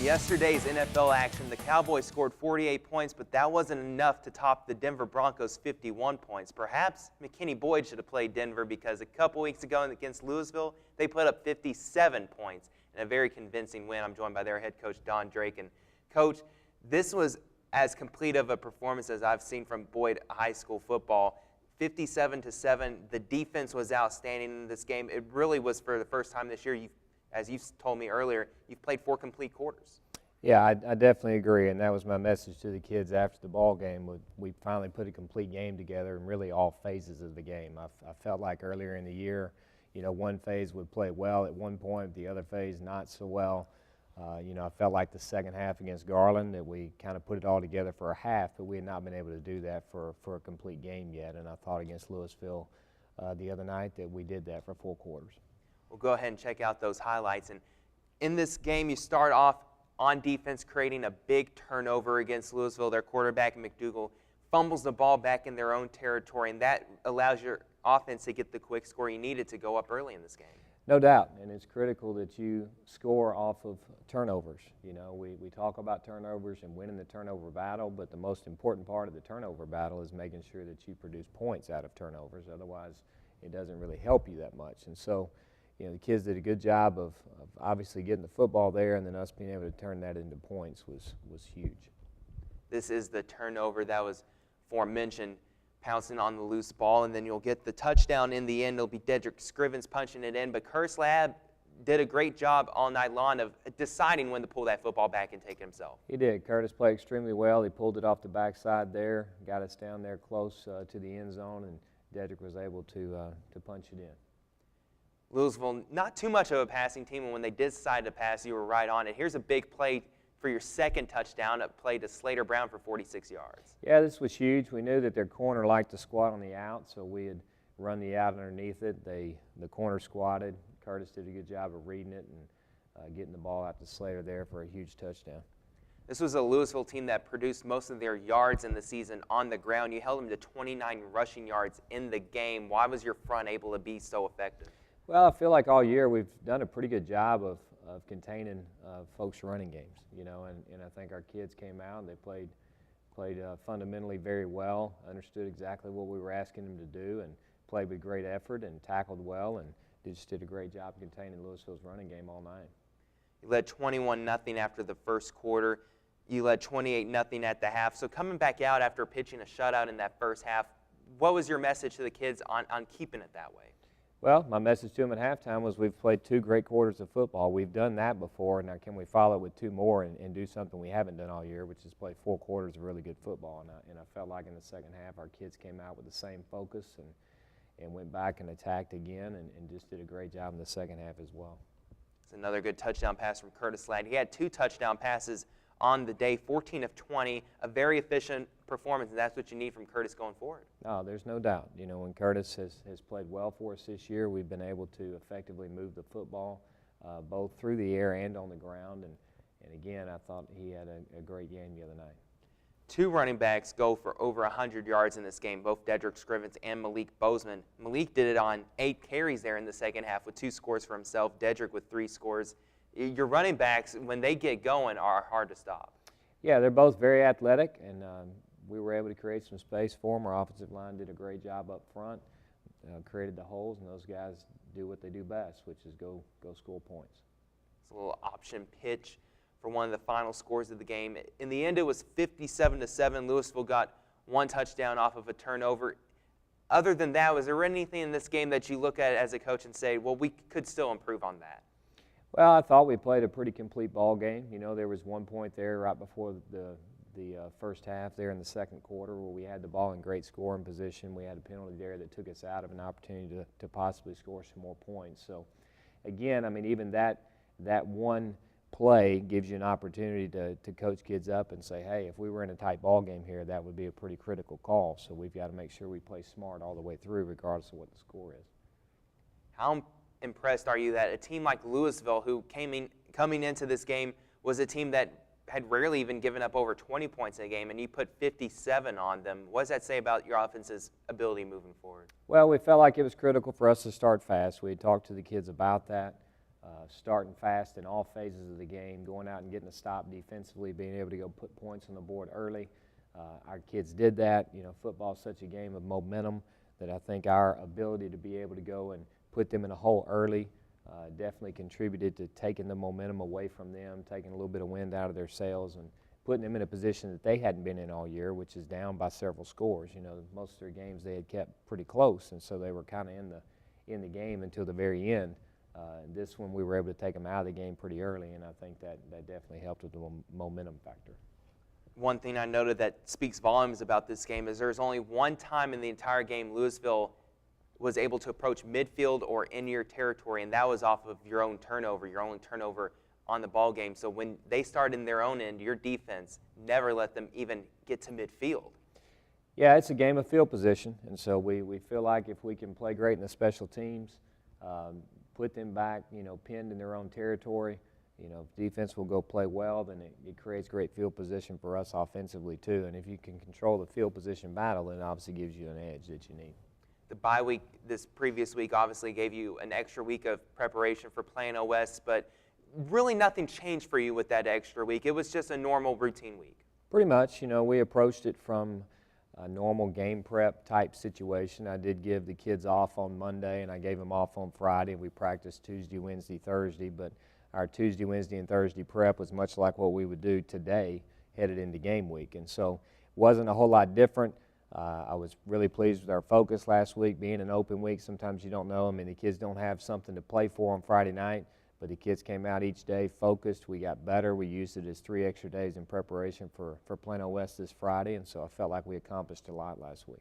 yesterday's NFL action, the Cowboys scored 48 points, but that wasn't enough to top the Denver Broncos' 51 points. Perhaps McKinney Boyd should have played Denver because a couple weeks ago against Lewisville, they put up 57 points in a very convincing win. I'm joined by their head coach, Don Drake. And Coach, this was as complete of a performance as I've seen from Boyd High School football. 57-7. The defense was outstanding in this game. It really was for the first time this year. As you told me earlier, you've played 4 complete quarters. Yeah, I definitely agree, and that was my message to the kids after the ball game. We finally put a complete game together in really all phases of the game. I felt like earlier in the year, one phase would play well at one point, the other phase not so well. I felt like the second half against Garland that we kind of put it all together for a half, but we had not been able to do that for a complete game yet. And I thought against Lewisville the other night that we did that for 4 quarters. We'll go ahead and check out those highlights. And in this game, you start off on defense creating a big turnover against Lewisville. Their quarterback, McDougal, fumbles the ball back in their own territory, and that allows your offense to get the quick score you needed to go up early in this game. No doubt, and it's critical that you score off of turnovers. We talk about turnovers and winning the turnover battle, but the most important part of the turnover battle is making sure that you produce points out of turnovers. Otherwise, it doesn't really help you that much. And so, the kids did a good job of obviously getting the football there, and then us being able to turn that into points was huge. This is the turnover that was aforementioned, pouncing on the loose ball, and then you'll get the touchdown in the end. It'll be Dedrick Scrivens punching it in, but Curtis Lab did a great job all night long of deciding when to pull that football back and take it himself. He did. Curtis played extremely well. He pulled it off the backside there, got us down there close to the end zone, and Dedrick was able to punch it in. Lewisville, not too much of a passing team, and when they did decide to pass, you were right on it. Here's a big play for your second touchdown, a play to Slater Brown for 46 yards. Yeah, this was huge. We knew that their corner liked to squat on the out, so we had run the out underneath it. The corner squatted. Curtis did a good job of reading it and getting the ball out to Slater there for a huge touchdown. This was a Lewisville team that produced most of their yards in the season on the ground. You held them to 29 rushing yards in the game. Why was your front able to be so effective? Well, I feel like all year we've done a pretty good job of containing folks' running games, and I think our kids came out and they played fundamentally very well, understood exactly what we were asking them to do, and played with great effort and tackled well, and just did a great job containing Lewisville's running game all night. You led 21-0 after the first quarter. You led 28-0 at the half. So coming back out after pitching a shutout in that first half, what was your message to the kids on keeping it that way? Well, my message to them at halftime was we've played 2 great quarters of football. We've done that before. Now can we follow it with 2 more and do something we haven't done all year, which is play 4 quarters of really good football. And I felt like in the second half our kids came out with the same focus and went back and attacked again and just did a great job in the second half as well. It's another good touchdown pass from Curtis Ladd. He had 2 touchdown passes on the day, 14 of 20, a very efficient performance, and that's what you need from Curtis going forward. No, there's no doubt. When Curtis has played well for us this year, we've been able to effectively move the football both through the air and on the ground, and again, I thought he had a great game the other night. 2 running backs go for over 100 yards in this game, both Dedrick Scrivens and Malik Bozeman. Malik did it on 8 carries there in the second half with 2 scores for himself, Dedrick with 3 scores. Your running backs, when they get going, are hard to stop. Yeah, they're both very athletic, and we were able to create some space for them. Our offensive line did a great job up front, created the holes, and those guys do what they do best, which is go score points. It's a little option pitch for one of the final scores of the game. In the end, it was 57-7. Lewisville got 1 touchdown off of a turnover. Other than that, was there anything in this game that you look at as a coach and say, well, we could still improve on that? Well, I thought we played a pretty complete ball game. There was 1 point there right before the first half there in the second quarter where we had the ball in great scoring position. We had a penalty there that took us out of an opportunity to possibly score some more points. So, again, even that one play gives you an opportunity to coach kids up and say, hey, if we were in a tight ball game here, that would be a pretty critical call. So we've got to make sure we play smart all the way through regardless of what the score is. How impressed are you that a team like Lewisville, who coming into this game, was a team that had rarely even given up over 20 points in a game, and you put 57 on them? What does that say about your offense's ability moving forward? Well, we felt like it was critical for us to start fast. We had talked to the kids about that. starting fast in all phases of the game, going out and getting a stop defensively, being able to go put points on the board early. Our kids did that. You know, football is such a game of momentum that I think our ability to be able to go and put them in a hole early definitely contributed to taking the momentum away from them, taking a little bit of wind out of their sails, and putting them in a position that they hadn't been in all year, which is down by several scores. You know, most of their games they had kept pretty close, and so they were kind of in the game until the very end. This one we were able to take them out of the game pretty early, and I think that definitely helped with the momentum factor. One thing I noted that speaks volumes about this game is there's only one time in the entire game Lewisville was able to approach midfield or in your territory, and that was off of your own turnover, your only turnover on the ball game. So when they started in their own end, your defense never let them even get to midfield. Yeah, it's a game of field position, and so we feel like if we can play great in the special teams, put them back, you know, pinned in their own territory, you know, if defense will go play well, then it creates great field position for us offensively too. And if you can control the field position battle, then it obviously gives you an edge that you need. The bye week this previous week obviously gave you an extra week of preparation for Plano West, but really nothing changed for you with that extra week. It was just a normal routine week. Pretty much, you know, we approached it from a normal game prep type situation. I did give the kids off on Monday and I gave them off on Friday. We practiced Tuesday, Wednesday, Thursday, but our Tuesday, Wednesday, and Thursday prep was much like what we would do today headed into game week. And so it wasn't a whole lot different. I was really pleased with our focus last week. Being an open week, sometimes you don't know. I mean, the kids don't have something to play for on Friday night, but the kids came out each day focused. We got better. We used it as 3 extra days in preparation for Plano West this Friday, and so I felt like we accomplished a lot last week.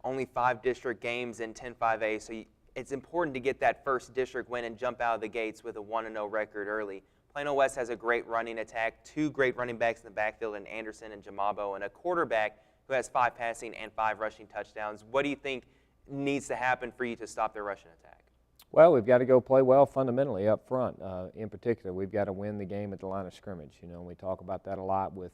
Only 5 district games in 10-5A, so it's important to get that first district win and jump out of the gates with a 1-0 record early. Plano West has a great running attack, 2 great running backs in the backfield in Anderson and Jamabo, and a quarterback who has 5 passing and 5 rushing touchdowns. What do you think needs to happen for you to stop their rushing attack? Well, we've got to go play well fundamentally up front. In particular, we've got to win the game at the line of scrimmage. You know, and we talk about that a lot with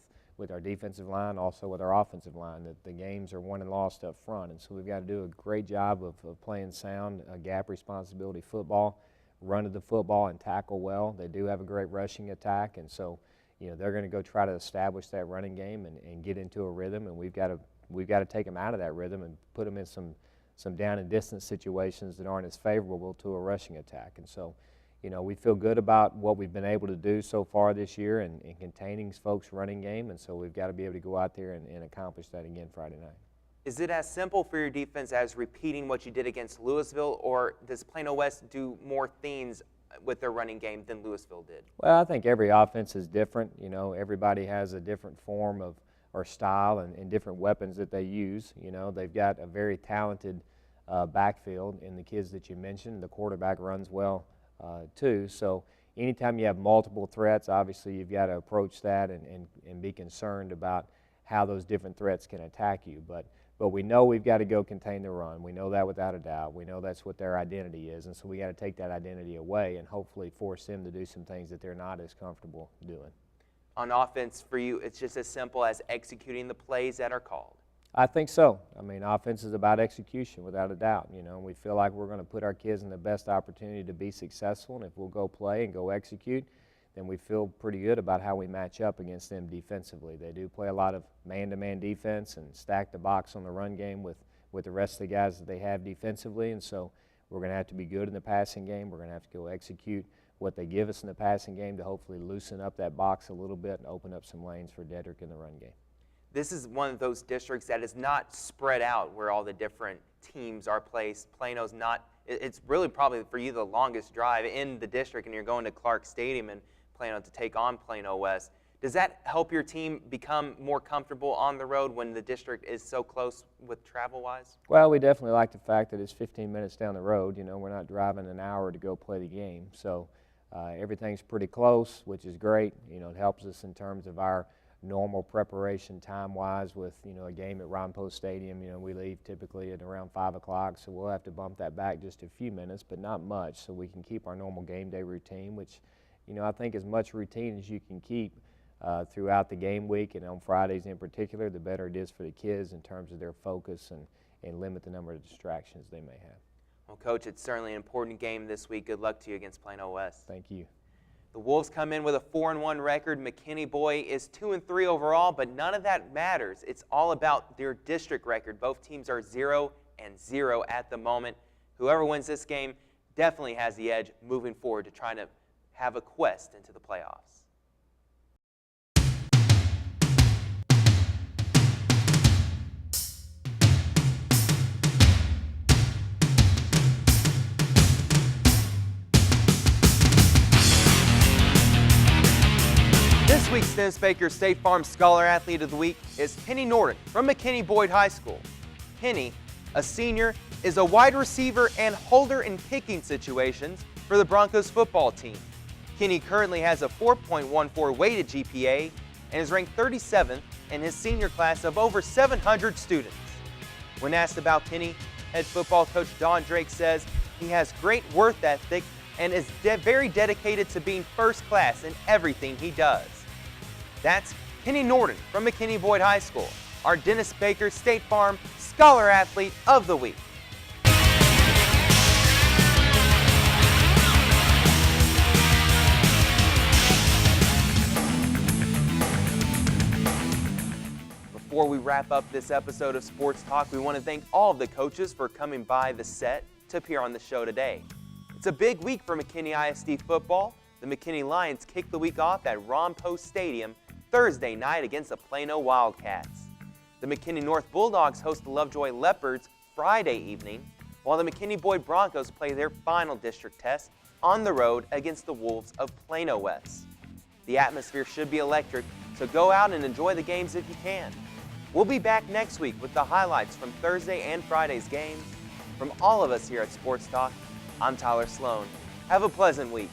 our defensive line, also with our offensive line, that the games are won and lost up front. And so we've got to do a great job of playing sound, gap responsibility football, run the football and tackle well. They do have a great rushing attack, and so you know, they're going to go try to establish that running game and get into a rhythm, and we've got to take them out of that rhythm and put them in some down and distance situations that aren't as favorable to a rushing attack. And so, you know, we feel good about what we've been able to do so far this year in containing folks' running game, and so we've got to be able to go out there and accomplish that again Friday night. Is it as simple for your defense as repeating what you did against Lewisville, or does Plano West do more things with their running game than Lewisville did? Well, I think every offense is different. You know, everybody has a different form of or style and different weapons that they use. You know, they've got a very talented backfield in the kids that you mentioned. The quarterback runs well too. So anytime you have multiple threats, obviously you've got to approach that and be concerned about how those different threats can attack you. But we know we've got to go contain the run. We know that without a doubt. We know that's what their identity is, and so we got to take that identity away and hopefully force them to do some things that they're not as comfortable doing. On offense, for you, it's just as simple as executing the plays that are called. I think so. I mean, offense is about execution without a doubt. You know, we feel like we're going to put our kids in the best opportunity to be successful, and if we'll go play and go execute, then we feel pretty good about how we match up against them defensively. They do play a lot of man-to-man defense and stack the box on the run game with the rest of the guys that they have defensively, and so we're going to have to be good in the passing game. We're going to have to go execute what they give us in the passing game to hopefully loosen up that box a little bit and open up some lanes for Dedrick in the run game. This is one of those districts that is not spread out where all the different teams are placed. Plano's not, it's really probably for you the longest drive in the district, and you're going to Clark Stadium and Plano to take on Plano West. Does that help your team become more comfortable on the road when the district is so close with travel-wise? Well, we definitely like the fact that it's 15 minutes down the road. You know, we're not driving an hour to go play the game. So everything's pretty close, which is great. You know, it helps us in terms of our normal preparation time-wise with, you know, a game at Ron Post Stadium. You know, we leave typically at around 5 o'clock, so we'll have to bump that back just a few minutes, but not much, so we can keep our normal game day routine, which, you know, I think as much routine as you can keep throughout the game week, and on Fridays in particular, the better it is for the kids in terms of their focus and limit the number of distractions they may have. Well, Coach, it's certainly an important game this week. Good luck to you against Plano West. Thank you. The Wolves come in with a 4-1 record. McKinney Boyd is 2-3 overall, but none of that matters. It's all about their district record. Both teams are 0-0 at the moment. Whoever wins this game definitely has the edge moving forward to trying to have a quest into the playoffs. This week's Dennis Baker State Farm Scholar Athlete of the Week is Penny Norton from McKinney Boyd High School. Penny, a senior, is a wide receiver and holder in kicking situations for the Broncos football team. Penny currently has a 4.14 weighted GPA and is ranked 37th in his senior class of over 700 students. When asked about Penny, head football coach Don Drake says he has great work ethic and is very dedicated to being first class in everything he does. That's Penny Norton from McKinney Boyd High School, our Dennis Baker State Farm Scholar Athlete of the Week. Before we wrap up this episode of Sports Talk, we want to thank all of the coaches for coming by the set to appear on the show today. It's a big week for McKinney ISD football. The McKinney Lions kick the week off at Ron Post Stadium Thursday night against the Plano Wildcats. The McKinney North Bulldogs host the Lovejoy Leopards Friday evening, while the McKinney Boyd Broncos play their final district test on the road against the Wolves of Plano West. The atmosphere should be electric, so go out and enjoy the games if you can. We'll be back next week with the highlights from Thursday and Friday's games. From all of us here at Sports Talk, I'm Tyler Sloan. Have a pleasant week.